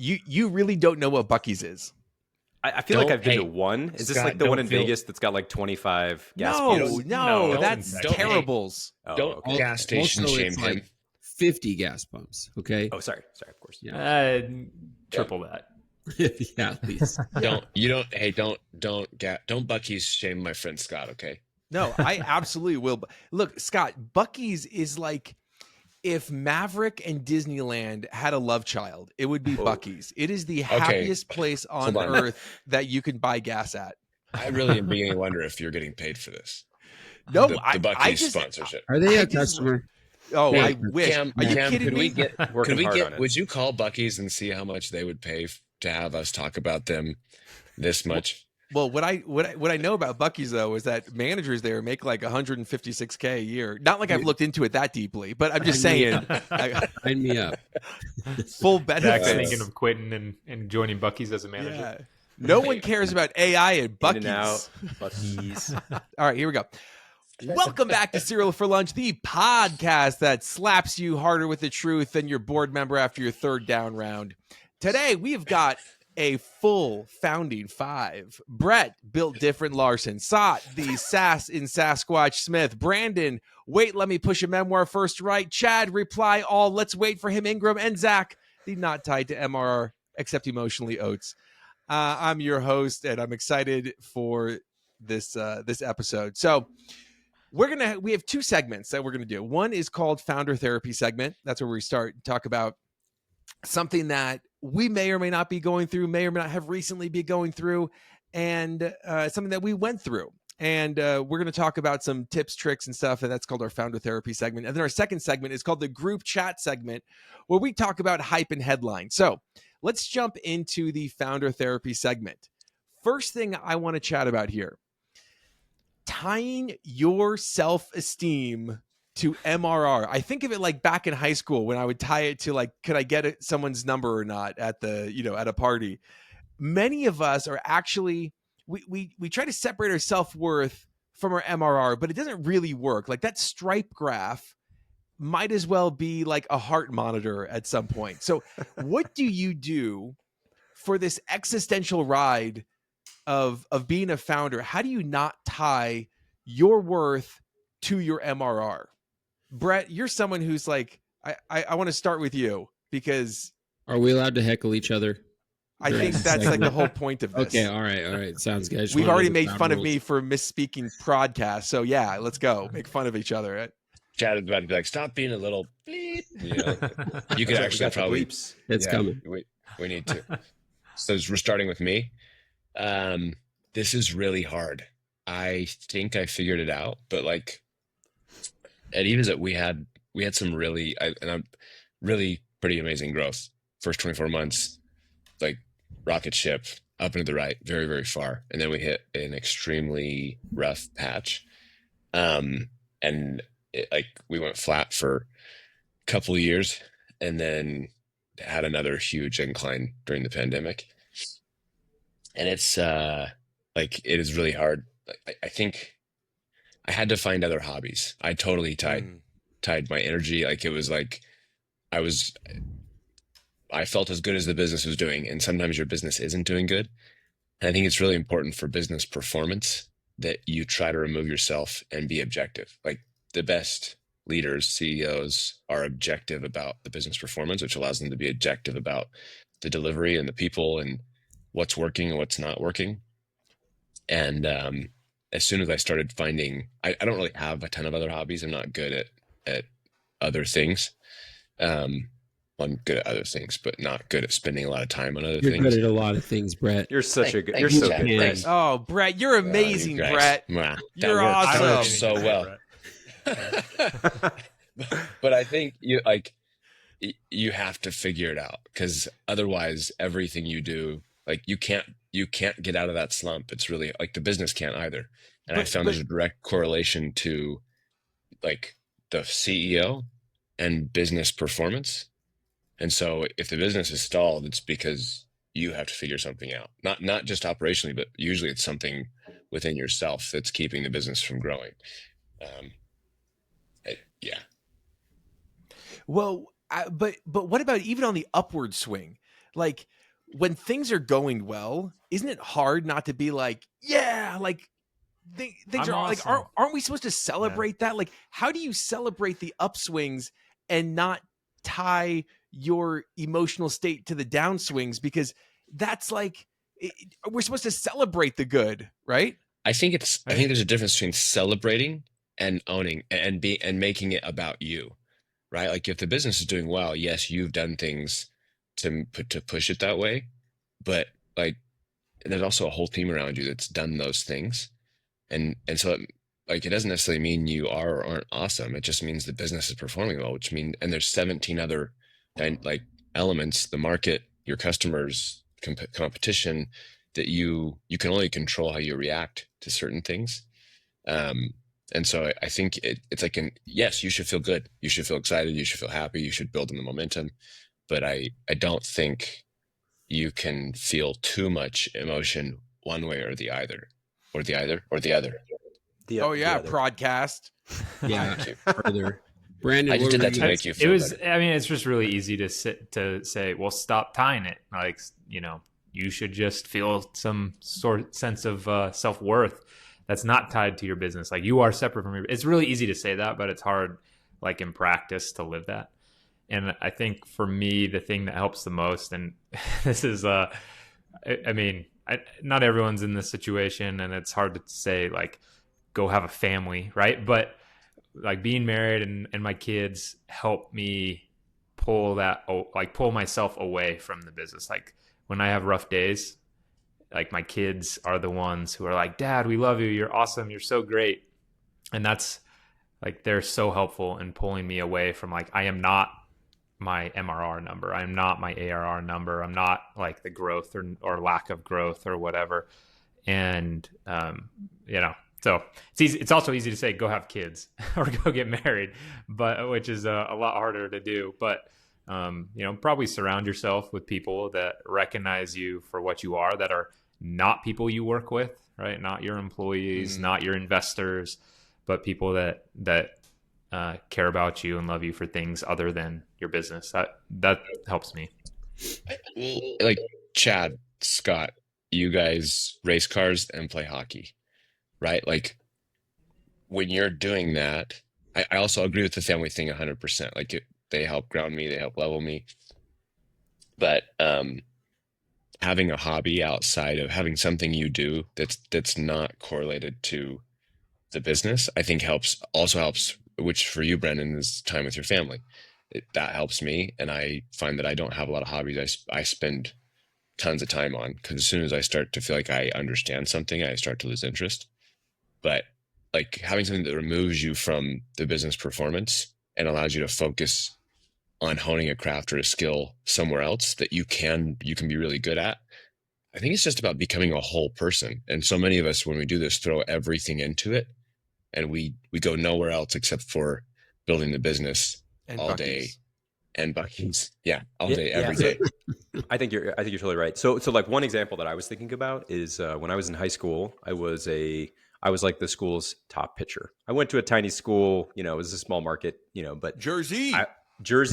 you really don't know what Buc-ee's is. I feel like I've been to one. Is this like the one in Vegas that's got like 25 gas pumps? No, that's terribles. Don't gas station shame him. Like 50 gas pumps. Okay. Oh, sorry, of course. Yeah. Triple that. Yeah, at least. Don't Buc-ee's shame my friend Scott. Okay. No, I absolutely will. Look, Scott, Buc-ee's is like if Maverick and Disneyland had a love child, it would be Buc-ee's. It is the happiest place on earth that you can buy gas at. I really am beginning to wonder if you're getting paid for this. No, the Buc-ee's sponsorship. Are they a customer? Oh, I wish. Cam, Are you kidding me? Would you call Buc-ee's and see how much they would pay to have us talk about them this much? Well, what I know about Buc-ee's though is that managers there make like $156K a year. Not like I've looked into it that deeply, but I'm just saying. Sign me up. Full benefits. Jack's thinking of quitting and joining Buc-ee's as a manager. Yeah. No one cares about AI at Buc-ee's. Buc-ee's. All right, here we go. Welcome back to Cereal for Lunch, the podcast that slaps you harder with the truth than your board member after your third down round. Today, we've got a full founding five. Brett, Built Different Larson. Sot, the Sass in Sasquatch Smith. Brandon, Wait, Let Me Push a Memoir First Right. Chad, Reply All, Let's Wait for Him Ingram. And Zach, the Not Tied to MRR, Except Emotionally Oates. I'm your host, and I'm excited for this episode. So we have two segments that we're gonna do. One is called Founder Therapy segment. That's where we talk about something that we may or may not be going through, may or may not have recently been going through, and something that we went through. And we're going to talk about some tips, tricks, and stuff, and that's called our Founder Therapy segment. And then our second segment is called the Group Chat segment, where we talk about hype and headlines. So let's jump into the Founder Therapy segment. First thing I want to chat about here, tying your self-esteem to MRR. I think of it like back in high school when I would tie it to like, could I get someone's number or not at at a party? Many of us are actually, we try to separate our self-worth from our MRR, but it doesn't really work. Like that stripe graph might as well be like a heart monitor at some point. So what do you do for this existential ride of being a founder? How do you not tie your worth to your MRR? Brett, you're someone who's like, I want to start with you because... Are we allowed to heckle each other? I think that's like the whole point of this. Okay, all right. Sounds good. We've already made fun of me for misspeaking podcast, so yeah, let's go. Make fun of each other. Right? Chad is about to be like, stop being a little bleep. You could actually probably... It's coming. We need to. So we're starting with me. This is really hard. I think I figured it out, but like at Eva's, we had some really pretty amazing growth. First 24 months, like rocket ship up into the right, very, very far. And then we hit an extremely rough patch. And we went flat for a couple of years and then had another huge incline during the pandemic. And it's it is really hard. I think I had to find other hobbies. I totally tied my energy. Like it was like I felt as good as the business was doing, and sometimes your business isn't doing good. And I think it's really important for business performance that you try to remove yourself and be objective. Like the best leaders, CEOs are objective about the business performance, which allows them to be objective about the delivery and the people and what's working and what's not working. And as soon as I started finding, I don't really have a ton of other hobbies. I'm not good at other things. I'm good at other things, but not good at spending a lot of time on other things. You're good at a lot of things, Brett. You're so good, Brett. Oh, Brett, you're amazing, Brett. Wow, you're awesome. That works so well. But I think you have to figure it out, because otherwise everything you do, like you can't get out of that slump. It's really like the business can't either. And I found there's a direct correlation to like the CEO and business performance. And so if the business is stalled, it's because you have to figure something out. Not just operationally, but usually it's something within yourself that's keeping the business from growing. Well, but what about even on the upward swing? like when things are going well, isn't it hard not to be like, yeah, like things I'm are like, awesome. aren't we supposed to celebrate that? Like, how do you celebrate the upswings and not tie your emotional state to the downswings? Because that's like, we're supposed to celebrate the good, right? I think there's a difference between celebrating and owning and making it about you, right? Like if the business is doing well, yes, you've done things to push it that way, but like there's also a whole team around you that's done those things, and so it doesn't necessarily mean you are or aren't awesome. It just means the business is performing well, which means, and there's 17 other like elements, the market, your customers, competition, that you can only control how you react to certain things. And so I think it's like, yes, you should feel good. You should feel excited. You should feel happy. You should build in the momentum. But I don't think you can feel too much emotion one way or the other. Podcast. Yeah. Further. Brandon, I just did that to make you feel better. I mean, it's just really easy to say, well, stop tying it. Like, you should just feel some sense of self-worth that's not tied to your business. Like you are separate from it's really easy to say that, but it's hard, like in practice, to live that. And I think for me, the thing that helps the most, and this is, not everyone's in this situation, and it's hard to say, like, go have a family, right? But like being married and my kids help me pull myself away from the business. Like when I have rough days, like my kids are the ones who are like, Dad, we love you. You're awesome. You're so great. And that's like, they're so helpful in pulling me away from like, I am not my MRR number. I'm not my ARR number. I'm not like the growth or lack of growth or whatever. And, so it's easy. It's also easy to say, go have kids or go get married, but which is a lot harder to do. But, probably surround yourself with people that recognize you for what you are, that are not people you work with, right? Not your employees, not your investors, but people that care about you and love you for things other than your business. That helps me. Like Chad, Scott, you guys race cars and play hockey, right? Like when you're doing that, I also agree with the family thing 100%. Like they help ground me, they help level me. But having a hobby outside of having something you do that's not correlated to the business, I think also helps, which for you, Brendan, is time with your family. That helps me. And I find that I don't have a lot of hobbies I spend tons of time on, because as soon as I start to feel like I understand something, I start to lose interest. But like having something that removes you from the business performance and allows you to focus on honing a craft or a skill somewhere else that you can be really good at. I think it's just about becoming a whole person. And so many of us, when we do this, throw everything into it, and we go nowhere else except for building the business and all Buc-ee's. Day and Buc-ee's. Yeah, all day, every day. I think you're totally right. So like one example that I was thinking about is when I was in high school, I was like the school's top pitcher. I went to a tiny school, it was a small market, but Jersey,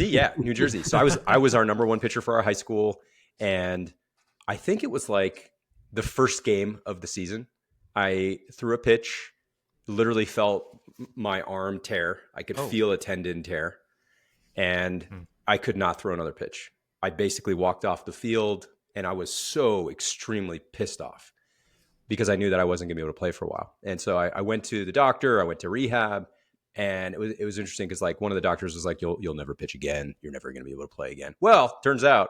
yeah, New Jersey. So I was our number one pitcher for our high school, and I think it was like the first game of the season. I threw a pitch, literally felt my arm tear. I could feel a tendon tear, and I could not throw another pitch. I basically walked off the field, and I was so extremely pissed off because I knew that I wasn't going to be able to play for a while. And so I went to the doctor, I went to rehab, and it was interesting because like one of the doctors was like, you'll never pitch again. You're never going to be able to play again. Well, turns out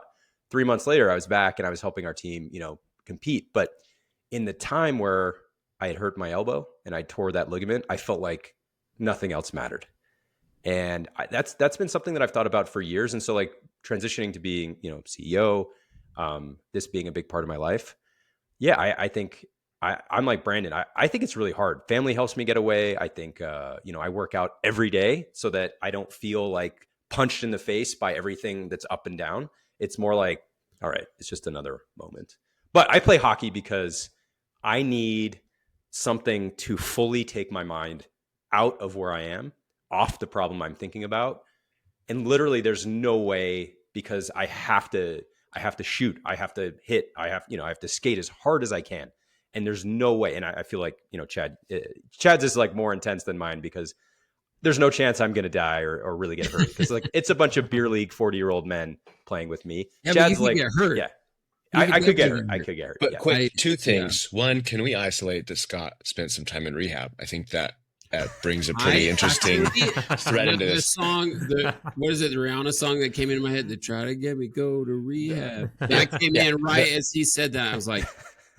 3 months later, I was back and I was helping our team, compete. But in the time where I had hurt my elbow and I tore that ligament, I felt like nothing else mattered. And that's been something that I've thought about for years. And so like transitioning to being, CEO, this being a big part of my life. Yeah, I think I'm like Brandon. I think it's really hard. Family helps me get away. I think, I work out every day so that I don't feel like punched in the face by everything that's up and down. It's more like, all right, it's just another moment. But I play hockey because I need something to fully take my mind out of where I am, off the problem I'm thinking about. And literally there's no way, because I have to I have to shoot, I have to hit, I have to skate as hard as I can. And there's no way. And I feel like, Chad's is like more intense than mine because there's no chance I'm going to die or really get hurt. Cause like, it's a bunch of beer league 40-year-old men playing with me. Yeah, Chad's but you could get hurt. Yeah, You I could get definitely hurt. I could get hurt. But Yeah. quick, two things. One, can we isolate that Scott spent some time in rehab? I think that brings a pretty interesting thread into The this. song, what is it, the Rihanna song that came into my head? They try to get me go to rehab. That came in right as he said that. I was like,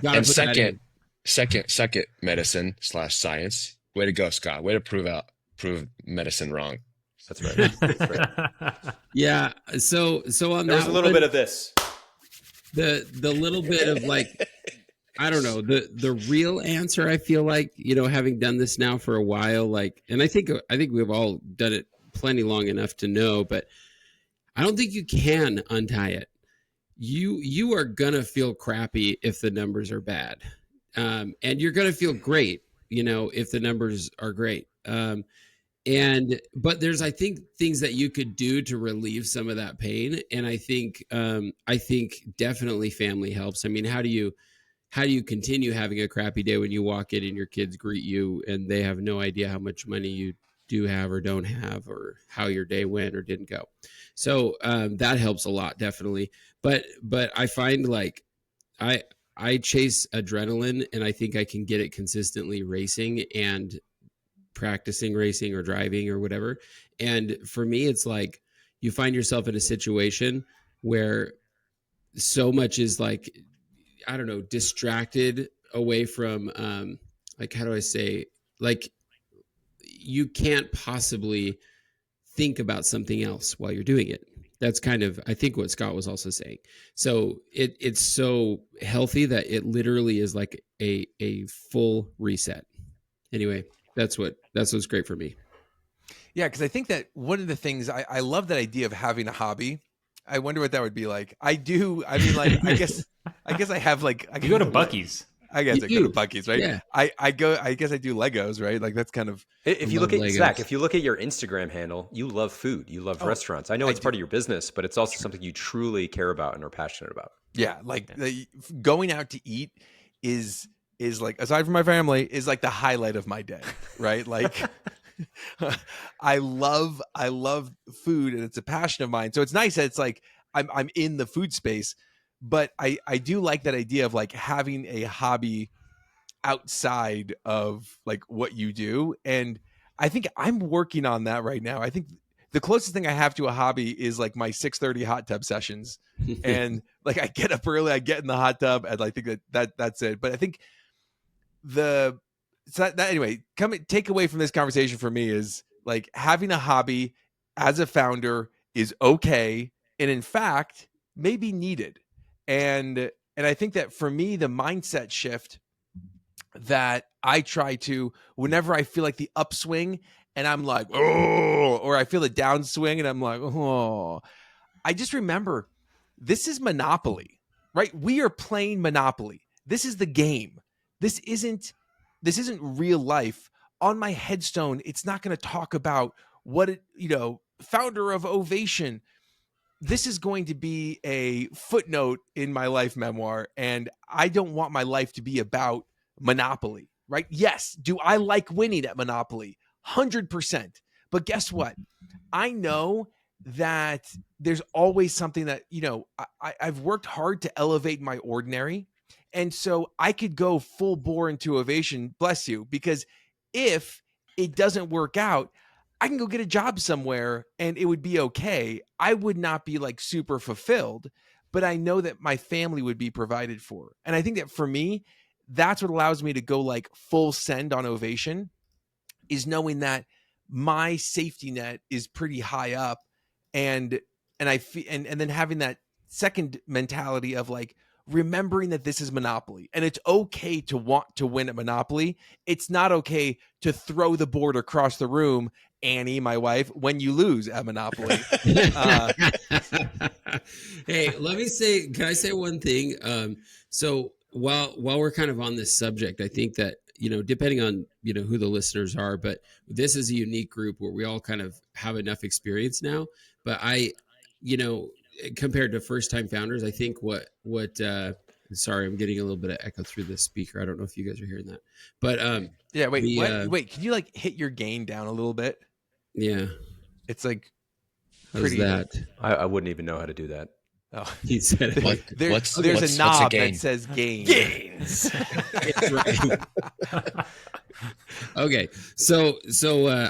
gotta And put that in. second, medicine / science. Way to go, Scott. Way to prove medicine wrong. That's right. That's right. Yeah. So on There's that a little one, bit of this. the little bit of like, I don't know, the real answer, I feel like, having done this now for a while, like, and I think we've all done it plenty long enough to know, but I don't think you can untie it. You are gonna feel crappy if the numbers are bad, and you're gonna feel great, if the numbers are great. But there's, I think, things that you could do to relieve some of that pain, and I think definitely family helps. I mean, how do you continue having a crappy day when you walk in and your kids greet you and they have no idea how much money you do have or don't have, or how your day went or didn't go? So that helps a lot, definitely. But I find like I chase adrenaline, and I think I can get it consistently racing and practicing racing or driving or whatever. And for me, it's like you find yourself in a situation where so much is like, I don't know, distracted away from, like, how do I say, like, you can't possibly think about something else while you're doing it. That's kind of, I think, what Scott was also saying. So it's so healthy that it literally is like a full reset. Anyway, that's what's great for me. Yeah, because I think that one of the things I love that idea of having a hobby. I wonder what that would be like. I do. I mean, like, I guess I have like. You go to Buc-ee's. I guess I go to Buc-ee's, right? Yeah. I guess I do Legos, right? Like that's kind of. If you look at Legos. Zach, if you look at your Instagram handle, you love food, you love restaurants. I know it's part of your business, but it's also something you truly care about and are passionate about. Yeah, like going out to eat is like, aside from my family, is like the highlight of my day, right? Like I love food, and it's a passion of mine. So it's nice that it's like I'm in the food space, but I do like that idea of like having a hobby outside of like what you do. And I think I'm working on that right now. I think the closest thing I have to a hobby is like my 6:30 hot tub sessions. And like I get up early, I get in the hot tub, and I think that's it. But I think anyway, take away from this conversation for me is like having a hobby as a founder is okay, and in fact maybe needed. And I think that for me, the mindset shift that I try to, whenever I feel like the upswing and I'm like, oh, or I feel the downswing and I'm like, oh, I just remember this is Monopoly, right? We are playing Monopoly. This is the game. This isn't real life. On my headstone, it's not going to talk about founder of Ovation. This is going to be a footnote in my life memoir, and I don't want my life to be about Monopoly, right? Yes. Do I like winning at Monopoly? 100%. But guess what? I know that there's always something that, I've worked hard to elevate my ordinary. And so I could go full bore into Ovation, bless you, because if it doesn't work out, I can go get a job somewhere and it would be okay. I would not be like super fulfilled, but I know that my family would be provided for. And I think that for me, that's what allows me to go like full send on Ovation, is knowing that my safety net is pretty high up. And I feel, and then having that second mentality of like, remembering that this is Monopoly, and it's okay to want to win at Monopoly. It's not okay to throw the board across the room, Annie, my wife, when you lose at Monopoly. Hey, can I say one thing? So while we're kind of on this subject, I think that, depending on, who the listeners are, but this is a unique group where we all kind of have enough experience now. But compared to first time founders, I think what sorry, I'm getting a little bit of echo through the speaker. I don't know if you guys are hearing that, but Yeah. Wait. the, What? Wait. Can you like hit your gain down a little bit? yeah, It's like how's pretty. that? I wouldn't even know how to do that. Oh. He said it. What- There's what's a knob gain? that says gain. Gains. It's right. Okay, so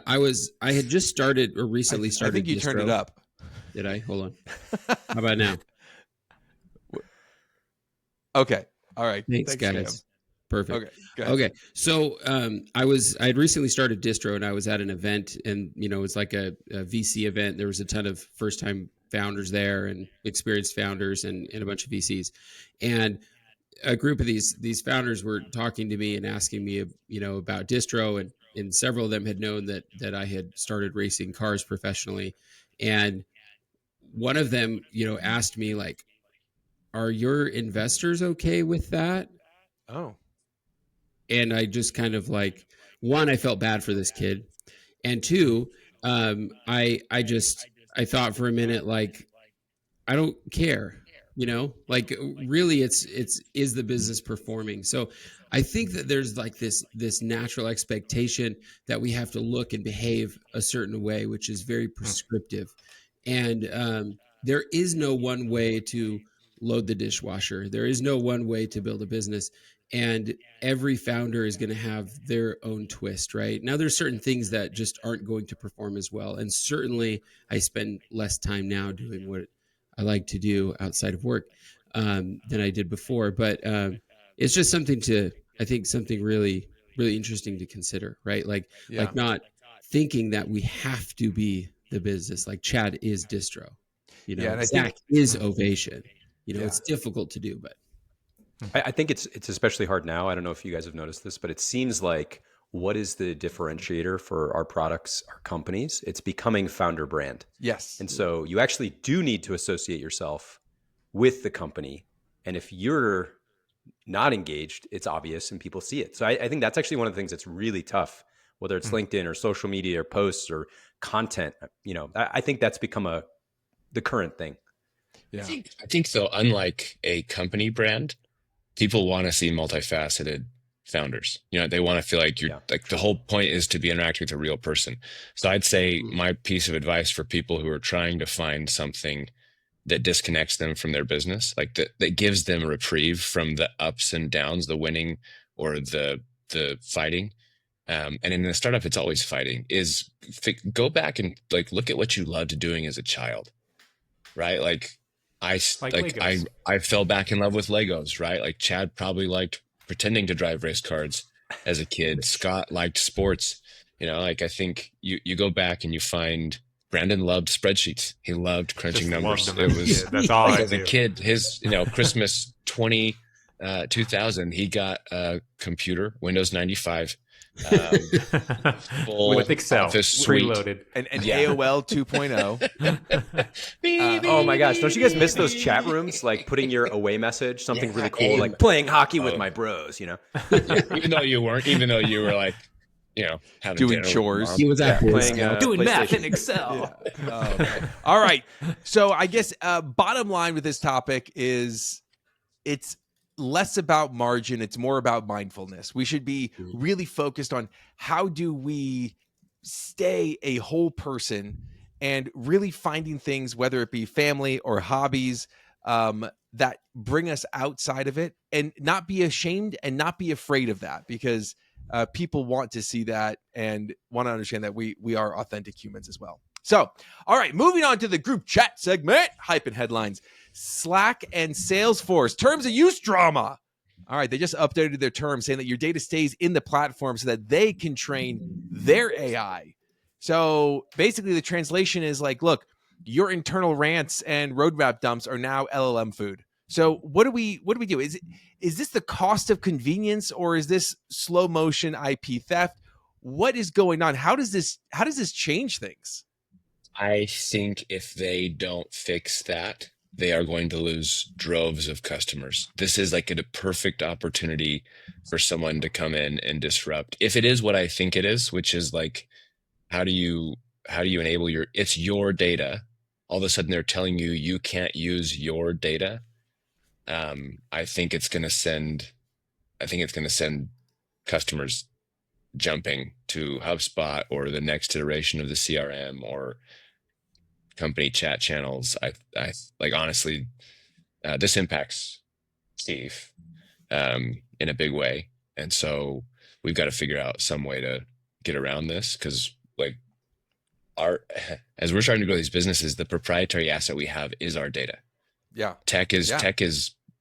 I had just started or recently I started. think you turned distro. it up. Did I? Hold on. How about now? Okay. All right. Thanks guys. Sam. Perfect. Okay. Go ahead. Okay, so I had recently started distro, and I was at an event, and it's like a VC event. There was a ton of first time founders there, and experienced founders, and a bunch of VCs, and a group of these founders were talking to me and asking me, about distro, and several of them had known that I had started racing cars professionally, and one of them, asked me like, "Are your investors okay with that?" Oh. And I just kind of like, one, I felt bad for this kid, and two, I thought for a minute, like, I don't care, like really is the business performing? So I think that there's like this natural expectation that we have to look and behave a certain way, which is very prescriptive. And there is no one way to load the dishwasher. There is no one way to build a business. And every founder is going to have their own twist, right? Now, there's certain things that just aren't going to perform as well. And certainly I spend less time now doing what I like to do outside of work than I did before. But it's just something something really, really interesting to consider, right? Like not thinking that we have to be the business. Like Chad is distro, Yeah, and I Zach think is Ovation. Yeah. It's difficult to do, but I think it's especially hard now. I don't know if you guys have noticed this, but it seems like what is the differentiator for our products, our companies? It's becoming founder brand. yes. And so you actually do need to associate yourself with the company. And if you're not engaged, it's obvious and people see it. So I think that's actually one of the things that's really tough, whether it's LinkedIn or social media or posts or content. I think that's become the current thing. Yeah. I think though, unlike a company brand, people want to see multifaceted founders. They want to feel like like the whole point is to be interacting with a real person. So I'd say my piece of advice for people who are trying to find something that disconnects them from their business, like that gives them a reprieve from the ups and downs, the winning or the fighting. And in a startup, it's always fighting, is go back and like, look at what you loved doing as a child, right? Like I fell back in love with Legos, right? Like Chad probably liked pretending to drive race cars as a kid. Scott liked sports. Like I think you go back and you find Brandon loved spreadsheets. He loved crunching numbers. Loved them. It was That's all like I as a do. kid, his Christmas 2000, he got a computer, Windows 95. Full With Excel Office suite. preloaded. And Yeah. AOL 2.0. Oh my gosh. Don't you guys miss those chat rooms? Like putting your away message, something really cool, like playing hockey with my bros, Even though you weren't, even though you were like, having Doing dinner with chores. mom. he was at playing Doing math in PlayStation. Excel. Oh, okay. All right. So I guess bottom line with this topic is it's less about margin. It's more about mindfulness. We should be really focused on how do we stay a whole person and really finding things, whether it be family or hobbies, that bring us outside of it, and not be ashamed and not be afraid of that, because people want to see that and want to understand that we are authentic humans as well. So, all right, moving on to the group chat segment, hype and headlines. Slack and Salesforce, terms of use drama. All right, they just updated their terms saying that your data stays in the platform so that they can train their AI. So basically the translation is like, look, your internal rants and roadmap dumps are now LLM food. So what do we do? Is this the cost of convenience, or is this slow motion IP theft? What is going on? How does this change things? I think if they don't fix that, they are going to lose droves of customers. This is like a perfect opportunity for someone to come in and disrupt. If it is what I think it is, which is like, how do you enable it's your data all of a sudden they're telling you you can't use your data, I think it's going to send customers jumping to HubSpot or the next iteration of the CRM or company chat channels. I like, honestly, this impacts Steve in a big way. And so we've got to figure out some way to get around this, because like as we're starting to grow these businesses, the proprietary asset we have is our data. Yeah. Tech is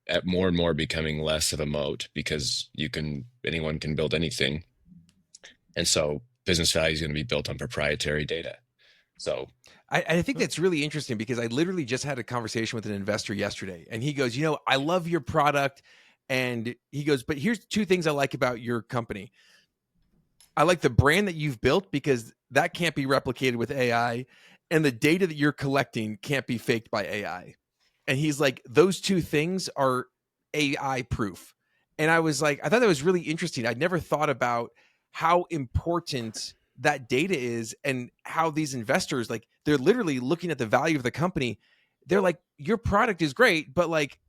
at more and more becoming less of a moat, because anyone can build anything. And so business value is going to be built on proprietary data. So I think that's really interesting, because I literally just had a conversation with an investor yesterday, and he goes, I love your product. And he goes, but here's two things I like about your company. I like the brand that you've built, because that can't be replicated with AI, and the data that you're collecting can't be faked by AI. And he's like, those two things are AI proof. And I was like, I thought that was really interesting. I'd never thought about how important that data is, and how these investors, like, they're literally looking at the value of the company. They're like, your product is great, but like,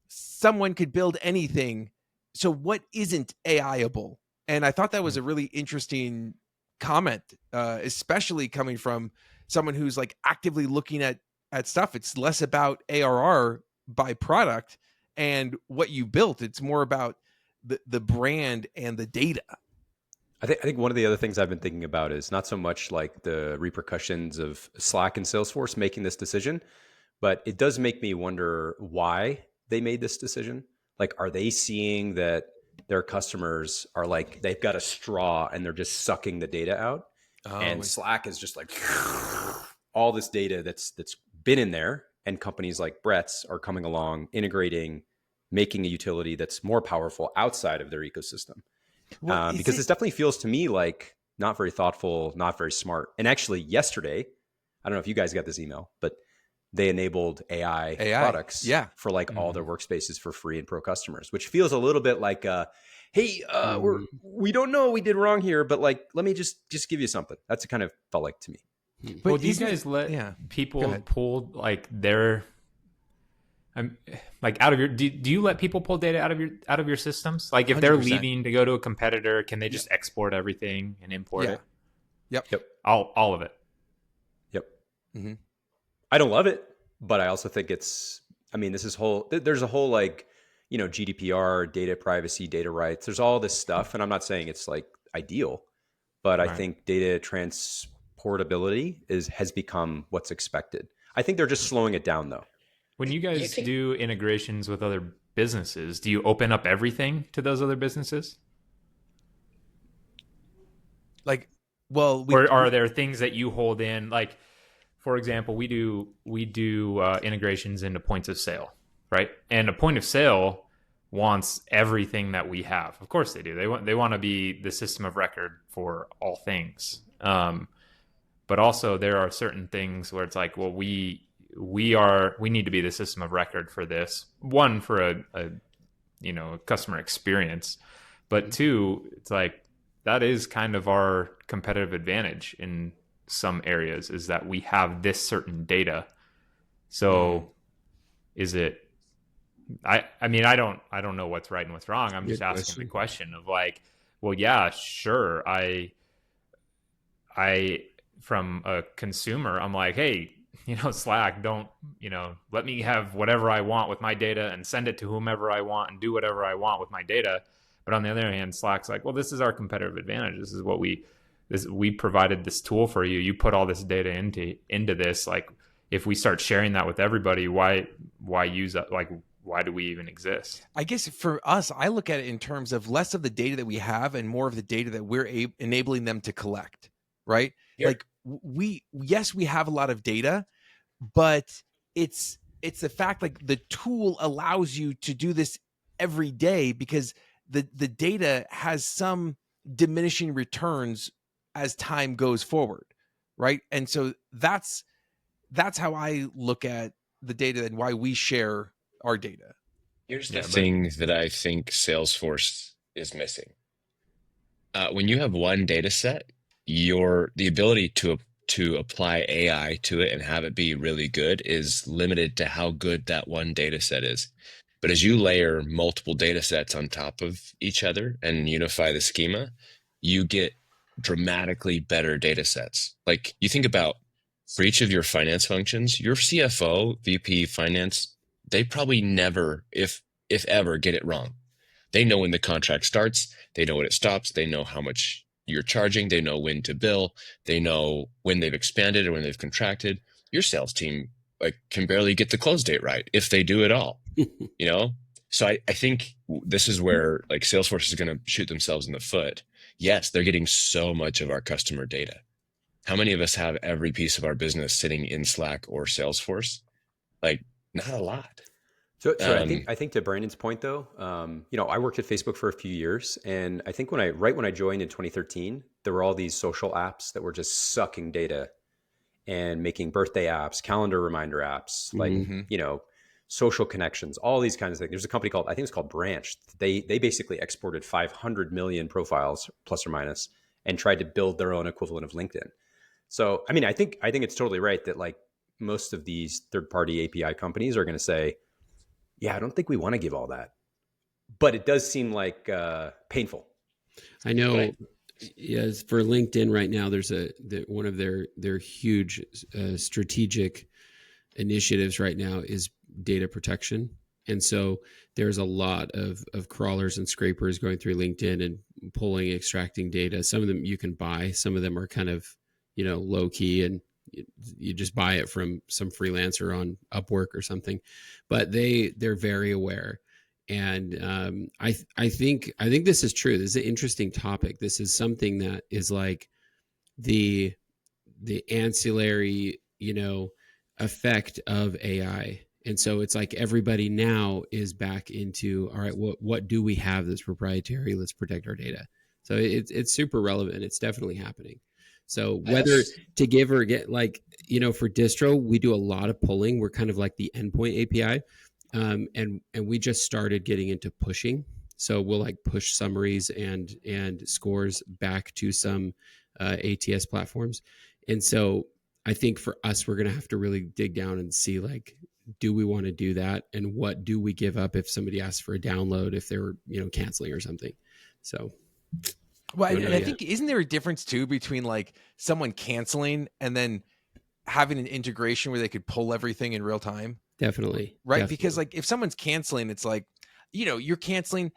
someone could build anything. So what isn't AI-able? And I thought that was a really interesting comment, especially coming from someone who's like actively looking at stuff. It's less about ARR by product and what you built. It's more about the brand and the data. I think one of the other things I've been thinking about is not so much like the repercussions of Slack and Salesforce making this decision, but it does make me wonder why they made this decision. Like, are they seeing that their customers are like, they've got a straw and they're just sucking the data out? And Slack is just like all this data that's been in there, and companies like Brett's are coming along, integrating, making a utility that's more powerful outside of their ecosystem. Because this definitely feels to me like not very thoughtful, not very smart. And actually yesterday, I don't know if you guys got this email, but they enabled AI products for like all their workspaces for free and pro customers, which feels a little bit like, hey, we don't know what we did wrong here, but like, let me just give you something. That's kind of felt like to me. But do you guys let people pull like their, like out of your, do you let people pull data out of your systems? Like if 100%. They're leaving to go to a competitor, can they just export everything and import it? Yep. All of it. Yep. Mm-hmm. I don't love it, but I also think there's a whole like, GDPR, data privacy, data rights. There's all this stuff. And I'm not saying it's like ideal, but I think data transportability has become what's expected. I think they're just slowing it down though. When you guys do integrations with other businesses, do you open up everything to those other businesses? Like, well, or are there things that you hold in? Like, for example, we do integrations into points of sale, right? And a point of sale wants everything that we have. Of course they do. They want to be the system of record for all things. But also there are certain things where it's like, well, we need to be the system of record for this. One, for a customer experience, but two, it's like that is kind of our competitive advantage in some areas, is that we have this certain data. So is it, I don't know what's right and what's wrong. I'm just asking the question of like, well, yeah, sure. I from a consumer, I'm like, hey, Slack, don't, let me have whatever I want with my data and send it to whomever I want and do whatever I want with my data. But on the other hand, Slack's like, well, this is our competitive advantage. This is what we provided this tool for you. You put all this data into this. Like, if we start sharing that with everybody, why use that? Like, why do we even exist? I guess for us, I look at it in terms of less of the data that we have and more of the data that we're enabling them to collect, right? Yeah. Like we have a lot of data, but it's the fact, like, the tool allows you to do this every day because the data has some diminishing returns as time goes forward, right? And so that's how I look at the data and why we share our data. Here's the thing that I think Salesforce is missing. When you have one data set, the ability to to apply AI to it and have it be really good is limited to how good that one data set is. But as you layer multiple data sets on top of each other and unify the schema, you get dramatically better data sets. Like you think about for each of your finance functions, your CFO, VP finance, they probably never, if ever, get it wrong. They know when the contract starts, they know when it stops, they know how much you're charging, they know when to bill, they know when they've expanded or when they've contracted. Your sales team like can barely get the close date right if they do at all. So I think this is where like Salesforce is going to shoot themselves in the foot. Yes, they're getting so much of our customer data. How many of us have every piece of our business sitting in Slack or Salesforce? Like, not a lot. So I think to Brandon's point though, I worked at Facebook for a few years, and I think when I joined in 2013, there were all these social apps that were just sucking data and making birthday apps, calendar reminder apps, like social connections, all these kinds of things. There's a company I think it's called Branch. They basically exported 500 million profiles plus or minus and tried to build their own equivalent of LinkedIn. So, I mean, I think it's totally right that like most of these third-party API companies are going to say, yeah, I don't think we want to give all that, but it does seem like painful. I know. Right. Yes, for LinkedIn right now, there's one of their huge strategic initiatives right now is data protection. And so there's a lot of crawlers and scrapers going through LinkedIn and pulling, extracting data. Some of them you can buy. Some of them are kind of, low key, and you just buy it from some freelancer on Upwork or something. But they're very aware. And I think this is true. This is an interesting topic. This is something that is like the ancillary, effect of AI. And so it's like everybody now is back into, all right, what do we have that's proprietary? Let's protect our data. So it's super relevant. It's definitely happening. So whether to give or get, like, for distro, we do a lot of pulling. We're kind of like the endpoint API. And we just started getting into pushing. So we'll like push summaries and scores back to some ATS platforms. And so I think for us, we're going to have to really dig down and see, like, do we want to do that? And what do we give up if somebody asks for a download, if they're, canceling or something? So. Well, and I think, isn't there a difference too between like someone canceling and then having an integration where they could pull everything in real time? Definitely. Right. Definitely. Because like if someone's canceling, it's like, you're canceling.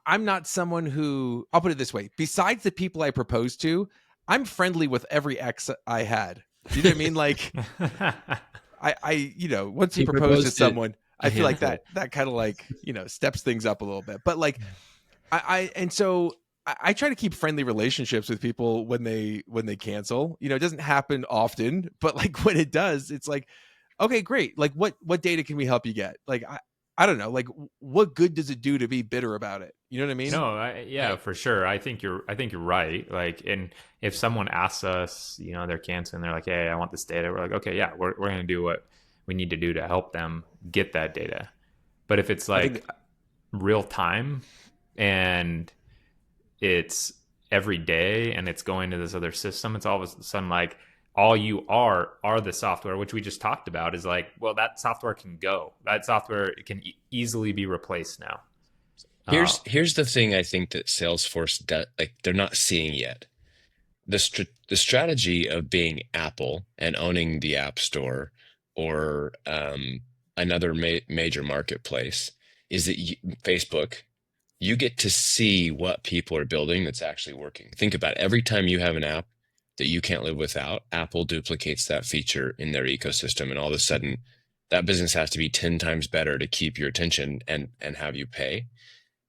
I'm not someone who, I'll put it this way. Besides the people I proposed to, I'm friendly with every ex I had. You know what I mean? Like I once you propose to someone, I feel like that kind of like, steps things up a little bit. But like I try to keep friendly relationships with people when they cancel. It doesn't happen often, but like when it does, it's like, okay, great. Like what data can we help you get? Like, I don't know, like what good does it do to be bitter about it? You know what I mean? No, for sure. I think you're right. Like, and if someone asks us, they're canceling, they're like, hey, I want this data. We're like, okay, yeah, we're going to do what we need to do to help them get that data. But if it's like real time and it's every day and it's going to this other system, it's all of a sudden like all you are the software, which we just talked about, is like, well, that software can go. That software can easily be replaced now. Here's the thing I think that Salesforce they're not seeing yet. The strategy of being Apple and owning the App Store or another major marketplace is that Facebook, you get to see what people are building that's actually working. Think about it. Every time you have an app that you can't live without, Apple duplicates that feature in their ecosystem, and all of a sudden that business has to be 10 times better to keep your attention and have you pay.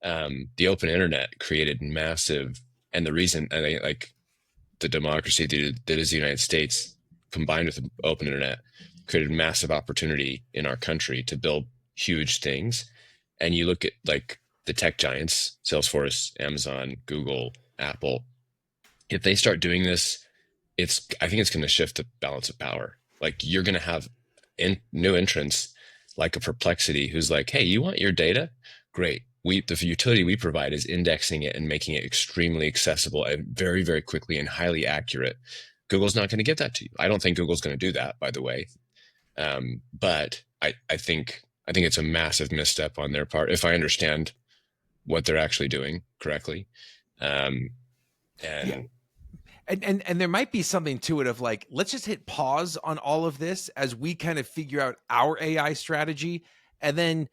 The open internet created massive, and the reason like the democracy that is the United States combined with the open internet created massive opportunity in our country to build huge things. And you look at like the tech giants, Salesforce, Amazon, Google, Apple, if they start doing this, I think it's going to shift the balance of power. Like you're going to have new entrants like a Perplexity who's like, hey, you want your data? Great. The utility we provide is indexing it and making it extremely accessible and very, very quickly and highly accurate. Google's not going to give that to you. I don't think Google's going to do that, by the way. But I think it's a massive misstep on their part, if I understand what they're actually doing correctly. And yeah. And there might be something to it of like, let's just hit pause on all of this as we kind of figure out our AI strategy, and then,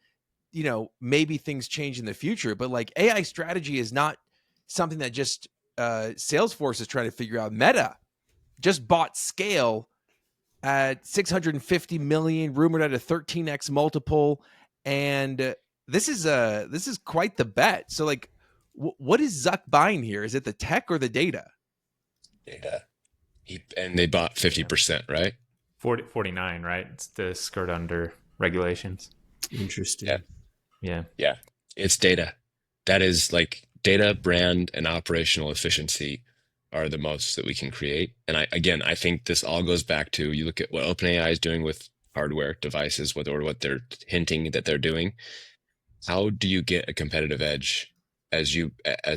you know, maybe things change in the future. But like, AI strategy is not something that just Salesforce is trying to figure out. Meta just bought Scale at 650 million, rumored at a 13x multiple, and this is quite the bet. So like, what is Zuck buying here? Is it the tech or the data? data. And they bought 50%, right? 49, right? It's the skirt under regulations. Interesting. Yeah. It's data. That is like data, brand, and operational efficiency are the most that we can create. And I think this all goes back to, you look at what OpenAI is doing with hardware devices, what they're hinting that they're doing. How do you get a competitive edge as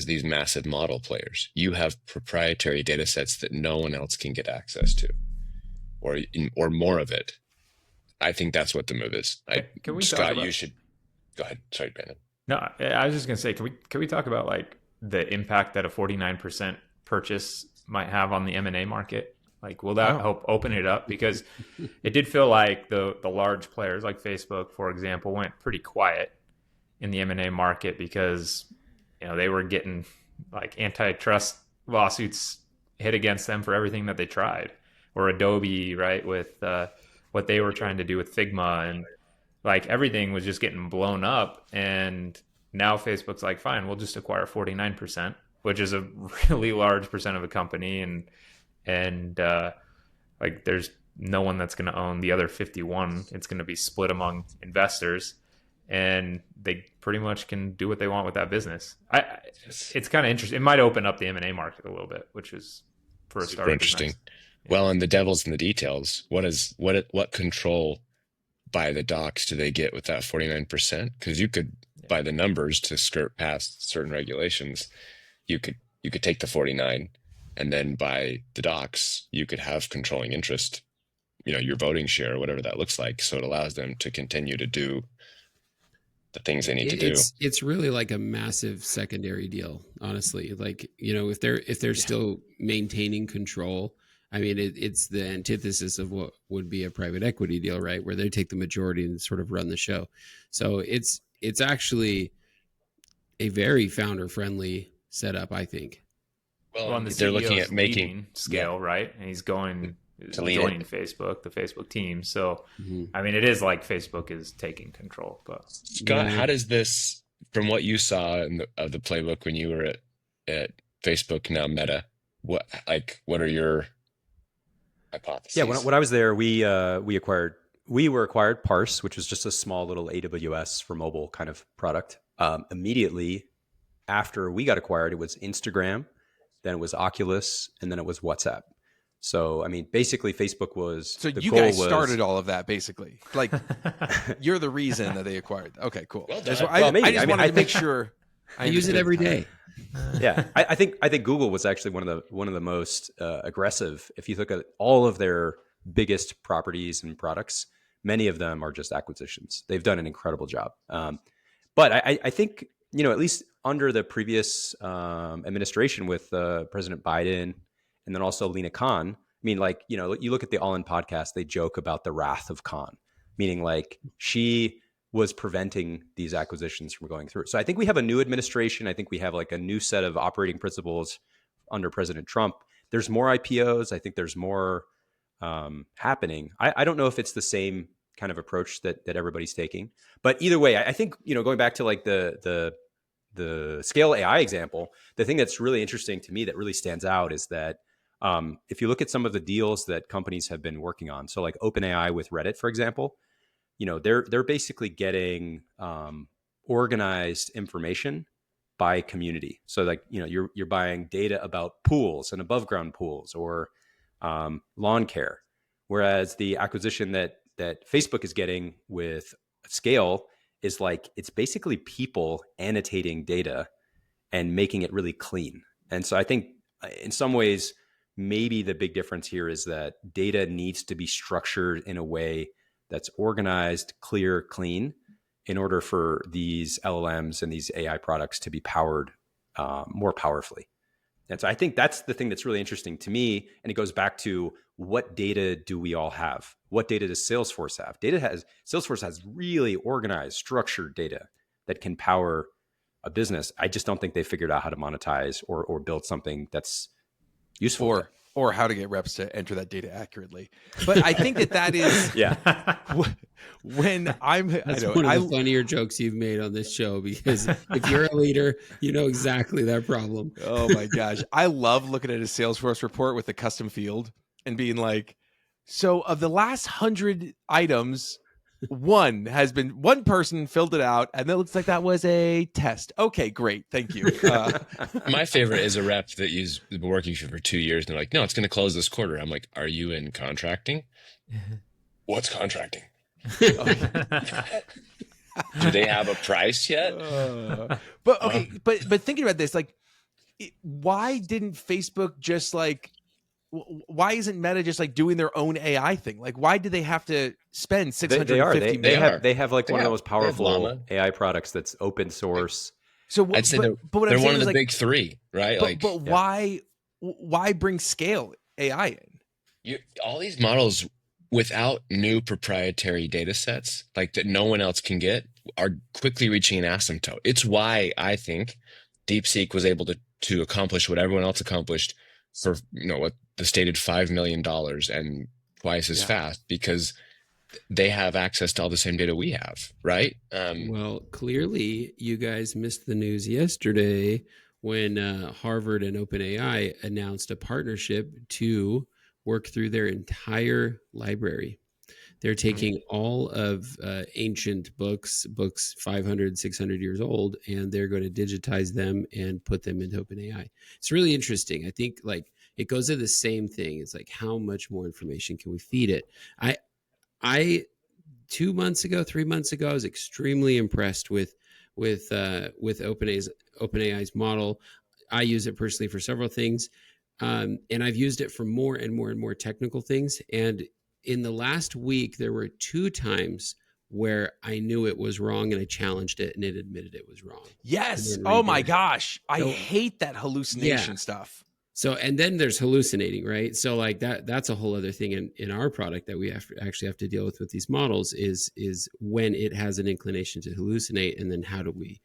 these massive model players? You have proprietary data sets that no one else can get access to, or more of it. I think that's what the move is. Can we Scott, you should go ahead. Sorry, Brandon. No, I was just gonna say, can we talk about like the impact that a 49% purchase might have on the M&A market? Like, will that help open it up? Because it did feel like the large players like Facebook, for example, went pretty quiet in the M&A market because, you know, they were getting like antitrust lawsuits hit against them for everything that they tried, or Adobe, right, with what they were trying to do with Figma, and like everything was just getting blown up. And now Facebook's like, fine, we'll just acquire 49%, which is a really large percent of a company, and like there's no one that's going to own the other 51. It's going to be split among investors, and they pretty much can do what they want with that business. It's kind of interesting. It might open up the M&A market a little bit, which is, for a start, interesting. nice. Well, and the devil's in the details. What control by the docs do they get with that 49%? Because you could, by the numbers, to skirt past certain regulations, you could take the 49, and then by the docs, you could have controlling interest, you know, your voting share or whatever that looks like. So it allows them to continue to do the things they need to do. It's really like a massive secondary deal, honestly. Like, you know, if they're still maintaining control, I mean, it's the antithesis of what would be a private equity deal, right? Where they take the majority and sort of run the show. So it's actually a very founder friendly setup, I think. Well, and they're looking at making Scale, right? And he's joining Facebook, the Facebook team. So, I mean, it is like Facebook is taking control. But Scott, how does this, from what you saw of the playbook when you were at Facebook, now Meta, what are your hypotheses? Yeah, when I was there, we were acquired Parse, which was just a small little AWS for mobile kind of product. Immediately after we got acquired, it was Instagram, then it was Oculus, and then it was WhatsApp. So, I mean, basically Facebook was... So you guys started all of that, basically. Like, you're the reason that they acquired. Okay, cool. Well, I just wanted to make sure. I use it every day. Yeah, I think Google was actually one of the most aggressive. If you look at all of their biggest properties and products, many of them are just acquisitions. They've done an incredible job. But I think, you know, at least under the previous administration with President Biden and then also Lena Khan, I mean, like, you know, you look at the All In podcast, they joke about the wrath of Khan, meaning like she was preventing these acquisitions from going through. So I think we have a new administration. I think we have like a new set of operating principles under President Trump. There's more IPOs. I think there's more happening. I don't know if it's the same kind of approach that everybody's taking, but either way, I think, you know, going back to like the Scale AI example, the thing that's really interesting to me that really stands out is that if you look at some of the deals that companies have been working on, so like OpenAI with Reddit, for example, you know, they're basically getting organized information by community. So like, you know, you're buying data about pools and above ground pools or lawn care, whereas the acquisition that Facebook is getting with Scale is like, it's basically people annotating data and making it really clean. And so I think in some ways, maybe the big difference here is that data needs to be structured in a way that's organized, clear, clean, in order for these LLMs and these AI products to be powered more powerfully. And so I think that's the thing that's really interesting to me. And it goes back to, what data do we all have? What data does Salesforce have? Salesforce has really organized, structured data that can power a business. I just don't think they figured out how to monetize or build something that's useful. Or how to get reps to enter that data accurately. But I think that is Yeah. when That's one of the funnier jokes you've made on this show, because if you're a leader, you know exactly that problem. Oh my gosh. I love looking at a Salesforce report with a custom field and being like, so of the last 100 items, one person filled it out, and it looks like that was a test. Okay, great. Thank you. My favorite is a rep that you've been working for 2 years, and they're like, no, it's going to close this quarter. I'm like, are you in contracting? What's contracting? Do they have a price yet? But okay, but thinking about this, like, why didn't Facebook just like, why isn't Meta just like doing their own AI thing? Like, why do they have to spend $650 million? They have like one of the most powerful Llama. AI products that's open source. So I'd say but what they're I'm one saying of is, the like, big three, right? but why bring scale AI in? All these models without new proprietary data sets, like that no one else can get, are quickly reaching an asymptote. It's why I think DeepSeek was able to accomplish what everyone else accomplished for, what the stated $5 million and twice as fast, because they have access to all the same data we have, right? Well, clearly you guys missed the news yesterday when Harvard and OpenAI announced a partnership to work through their entire library. They're taking all of ancient books 500, 600 years old, and they're going to digitize them and put them into OpenAI. It's really interesting. I think like it goes to the same thing. It's like, how much more information can we feed it? I 2 months ago, 3 months ago, I was extremely impressed with OpenAI's model. I use it personally for several things, and I've used it for more and more and more technical things. And in the last week, there were 2 times where I knew it was wrong and I challenged it and it admitted it was wrong. Yes. Oh my gosh. I hate that hallucination stuff. So, and then there's hallucinating, right? So like that's a whole other thing in our product that we actually have to deal with these models is when it has an inclination to hallucinate, and then how do we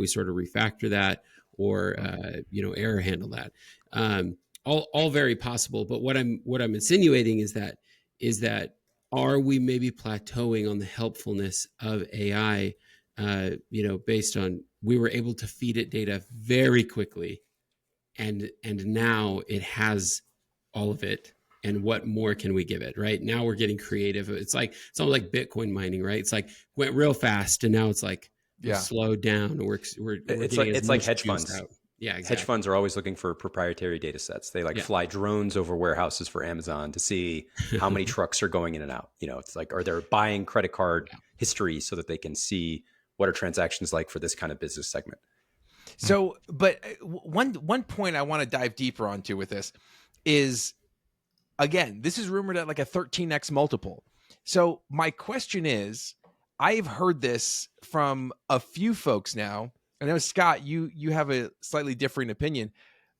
sort of refactor that or error handle that? All very possible. But what I'm insinuating is that are we maybe plateauing on the helpfulness of AI? Based on, we were able to feed it data very quickly, and now it has all of it. And what more can we give it? Right now we're getting creative. It's almost like Bitcoin mining, right? It's like went real fast, and now it's like slowed down. It's like hedge funds. Out. Yeah, exactly. Hedge funds are always looking for proprietary data sets. They fly drones over warehouses for Amazon to see how many trucks are going in and out. It's like, or they're buying credit card history so that they can see what are transactions like for this kind of business segment. So, but one point I want to dive deeper onto with this is, again, this is rumored at like a 13x multiple. So my question is, I've heard this from a few folks now. I know, Scott, you have a slightly differing opinion,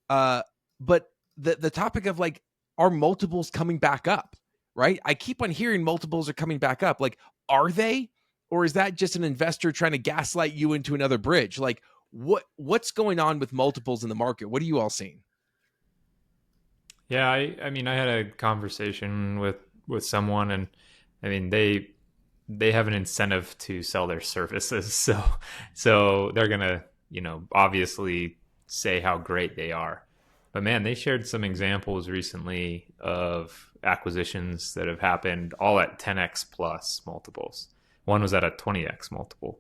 but the topic of like, are multiples coming back up, right? I keep on hearing multiples are coming back up. Like, are they? Or is that just an investor trying to gaslight you into another bridge? Like, what's going on with multiples in the market? What are you all seeing? Yeah, I mean, I had a conversation with someone, and I mean, they have an incentive to sell their services. So they're going to, obviously say how great they are. But man, they shared some examples recently of acquisitions that have happened all at 10x plus multiples. One was at a 20x multiple.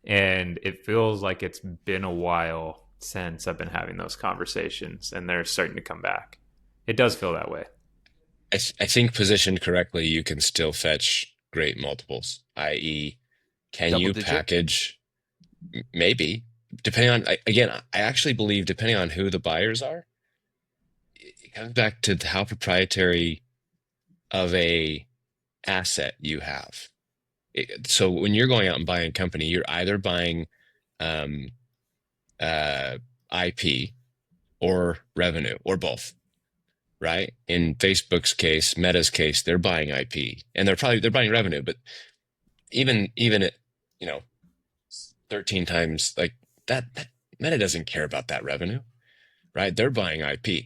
And it feels like it's been a while since I've been having those conversations, and they're starting to come back. It does feel that way. I think positioned correctly, you can still fetch great multiples, i.e., can Double you digit? package, maybe, depending on, again, I actually believe depending on who the buyers are, it comes back to how proprietary of a asset you have. So when you're going out and buying a company, you're either buying um, IP or revenue or both, right? In Facebook's case, Meta's case, they're buying IP and they're buying revenue, but even at, 13 times like that Meta doesn't care about that revenue, right? They're buying IP.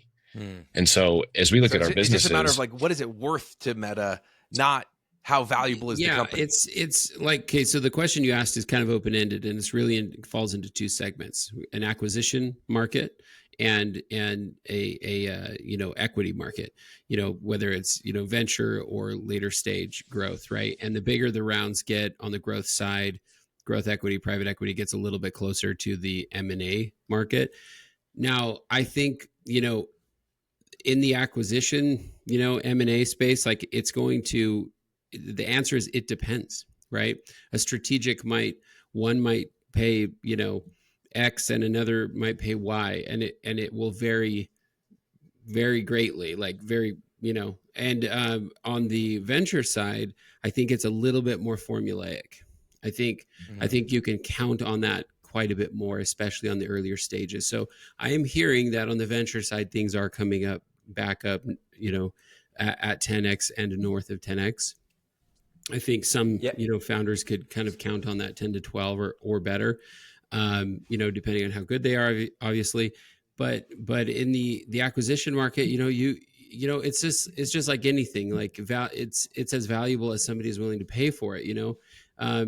And so as we look at our businesses, it's just a matter of like, what is it worth to Meta, not how valuable is the company? It's like, okay, so the question you asked is kind of open-ended, and it's really falls into two segments: an acquisition market and a equity market, whether it's venture or later stage growth, right? And the bigger the rounds get on the growth side, growth equity, private equity gets a little bit closer to the M&A market. Now, I think in the acquisition, M&A space, like the answer is it depends, right? A strategic one might pay, X and another might pay Y, and it will vary very greatly, like very, and on the venture side, I think it's a little bit more formulaic. I think you can count on that quite a bit more, especially on the earlier stages. So I am hearing that on the venture side, things are coming back up, at 10x and north of 10x. I think some, founders could kind of count on that 10 to 12 or better, depending on how good they are, obviously. But in the acquisition market, it's just like anything. Like it's as valuable as somebody is willing to pay for it. I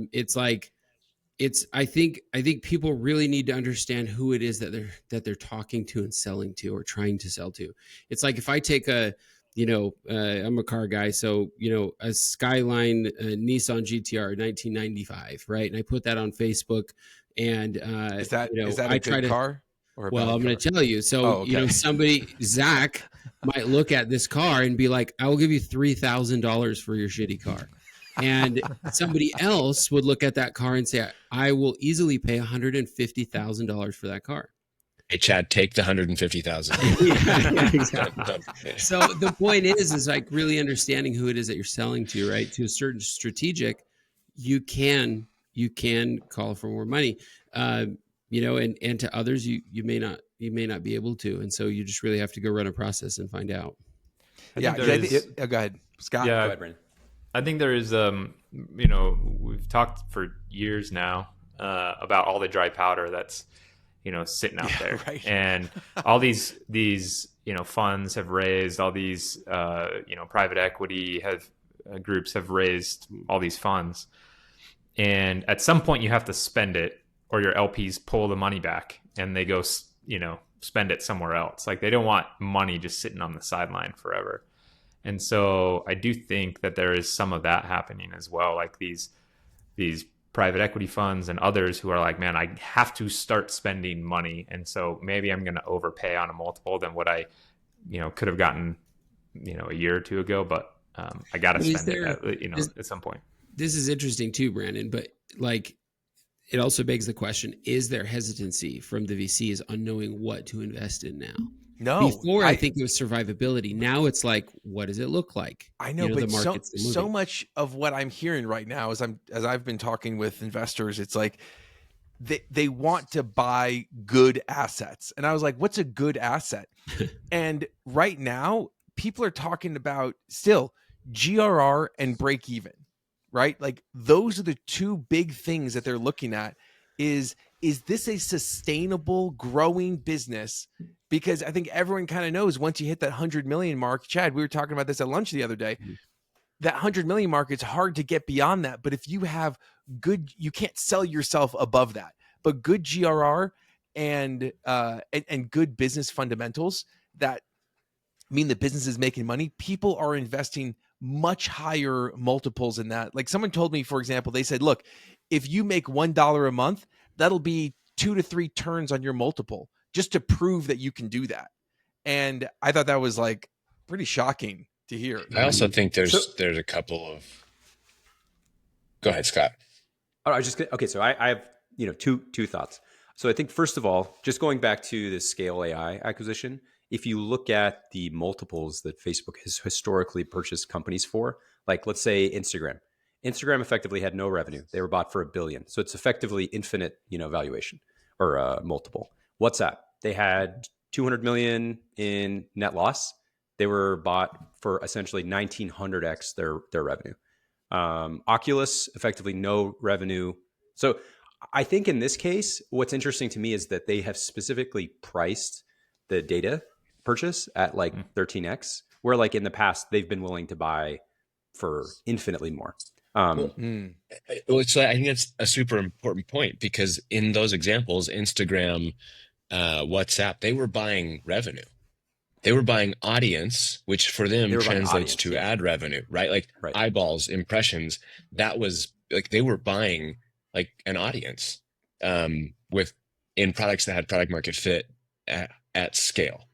think people really need to understand who it is that they're talking to and selling to or trying to sell to. It's like if I take I'm a car guy, so a Skyline Nissan GTR 1995, right? And I put that on Facebook, and is that a good car? Well, I'm going to tell you. So, somebody, Zach, might look at this car and be like, I will give you $3,000 for your shitty car. And somebody else would look at that car and say, I will easily pay $150,000 for that car. Hey, Chad, take the $150,000. Yeah, exactly. So the point is like really understanding who it is that you're selling to, right? To a certain strategic, you can call for more money, and to others, you may not be able to, and so you just really have to go run a process and find out. Go ahead, Scott. Yeah, go ahead, Brandon. I think there is, we've talked for years now about all the dry powder that's sitting out there, right. And all these funds have raised, all these private equity groups have raised all these funds, and at some point you have to spend it, or your LPs pull the money back and they go spend it somewhere else. Like they don't want money just sitting on the sideline forever. And so I do think that there is some of that happening as well, like these private equity funds and others who are like, man, I have to start spending money. And so maybe I'm going to overpay on a multiple than what I, could have gotten, a year or two ago, but I got to spend it at some point. This is interesting too, Brandon, but like, it also begs the question, is there hesitancy from the VCs on knowing what to invest in now? No. Before, I think it was survivability. Now it's like, what does it look like? I know, but so much of what I'm hearing right now as I've been talking with investors, it's like they want to buy good assets. And I was like, what's a good asset? And right now, people are talking about still GRR and break even, right? Like those are the two big things that they're looking at. Is this a sustainable, growing business? Because I think everyone kind of knows once you hit that 100 million mark, Chad, we were talking about this at lunch the other day, that 100 million mark, it's hard to get beyond that. But if you have you can't sell yourself above that, but good GRR and good business fundamentals that mean the business is making money, people are investing much higher multiples in that. Like someone told me, for example, they said, look, if you make $1 a month, that'll be 2 to 3 turns on your multiple just to prove that you can do that. And I thought that was like pretty shocking to hear. I also think there's a couple of. Go ahead, Scott. Oh, I was just okay. So I have two thoughts. So I think first of all, just going back to the Scale AI acquisition, if you look at the multiples that Facebook has historically purchased companies for, like let's say Instagram. Instagram effectively had no revenue. They were bought for $1 billion. So it's effectively infinite, valuation or multiple. WhatsApp, they had 200 million in net loss. They were bought for essentially 1900x their revenue. Oculus, effectively no revenue. So I think in this case, what's interesting to me is that they have specifically priced the data purchase at like 13x, where like in the past they've been willing to buy for infinitely more. So I think that's a super important point, because in those examples, Instagram, WhatsApp, they were buying revenue. They were buying audience, which for them translates to ad revenue, right? Like eyeballs, impressions. That was like they were buying like an audience in products that had product market fit at scale.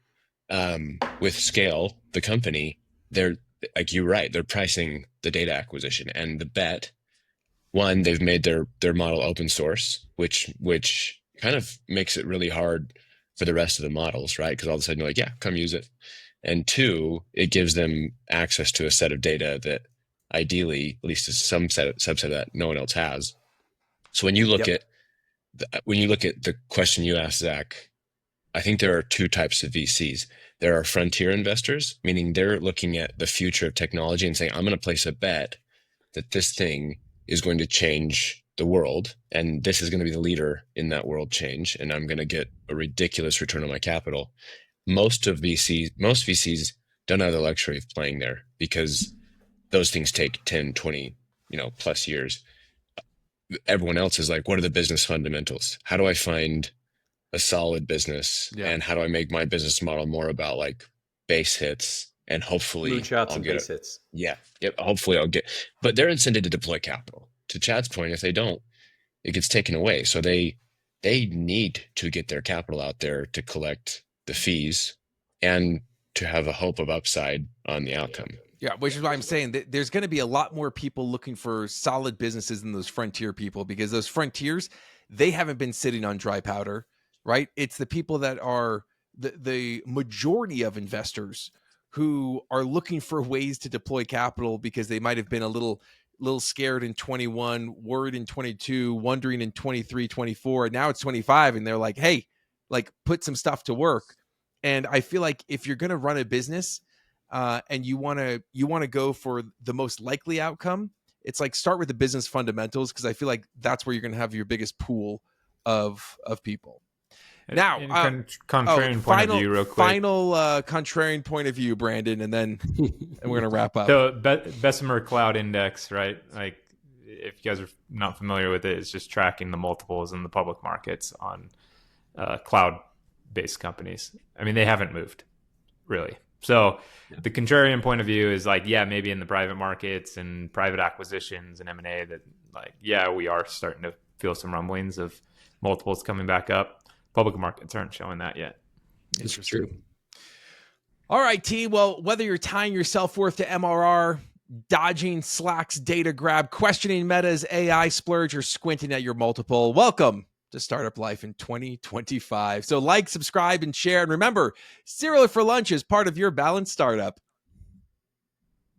With scale, the company, they're like, you're right, they're pricing the data acquisition and the bet. One, they've made their model open source, which kind of makes it really hard for the rest of the models, right? Because all of a sudden you're like, yeah, come use it. And two, it gives them access to a set of data that ideally, at least some subset of that, no one else has. So when you look at the question you asked, Zach, I think there are two types of VCs. There are frontier investors, meaning they're looking at the future of technology and saying, I'm going to place a bet that this thing is going to change the world, and this is going to be the leader in that world change, and I'm going to get a ridiculous return on my capital. Most VCs don't have the luxury of playing there, because those things take 10, 20, plus years. Everyone else is like, what are the business fundamentals? How do I find a solid business? Yeah. And how do I make my business model more about like base hits, and hopefully moonshots and base hits? Yeah. Yep. Hopefully I'll get, but they're incented to deploy capital. To Chad's point, if they don't, it gets taken away. So they need to get their capital out there to collect the fees and to have a hope of upside on the outcome. Yeah, which is why I'm saying that there's going to be a lot more people looking for solid businesses than those frontier people, because those frontiers, they haven't been sitting on dry powder, right? It's the people that are the majority of investors who are looking for ways to deploy capital because they might have been a little scared in 21, worried in 22, wondering in 23, 24, and now it's 25, and they're like, hey, like put some stuff to work. And I feel like if you're going to run a business and you want to go for the most likely outcome, it's like start with the business fundamentals, because I feel like that's where you're going to have your biggest pool of people. Now, contrarian point of view, real quick. Final contrarian point of view, Brandon, and then we're going to wrap up. So Bessemer Cloud Index, right? Like, if you guys are not familiar with it, it's just tracking the multiples in the public markets on cloud-based companies. I mean, they haven't moved, really. So the contrarian point of view is like, yeah, maybe in the private markets and private acquisitions and M&A that, like, yeah, we are starting to feel some rumblings of multiples coming back up. Public markets aren't showing that yet. It's true. All right, T. Well, whether you're tying your self-worth to MRR, dodging Slack's data grab, questioning Meta's AI splurge, or squinting at your multiple, welcome to Startup Life in 2025. So like, subscribe, and share. And remember, Cereal for Lunch is part of your balanced startup.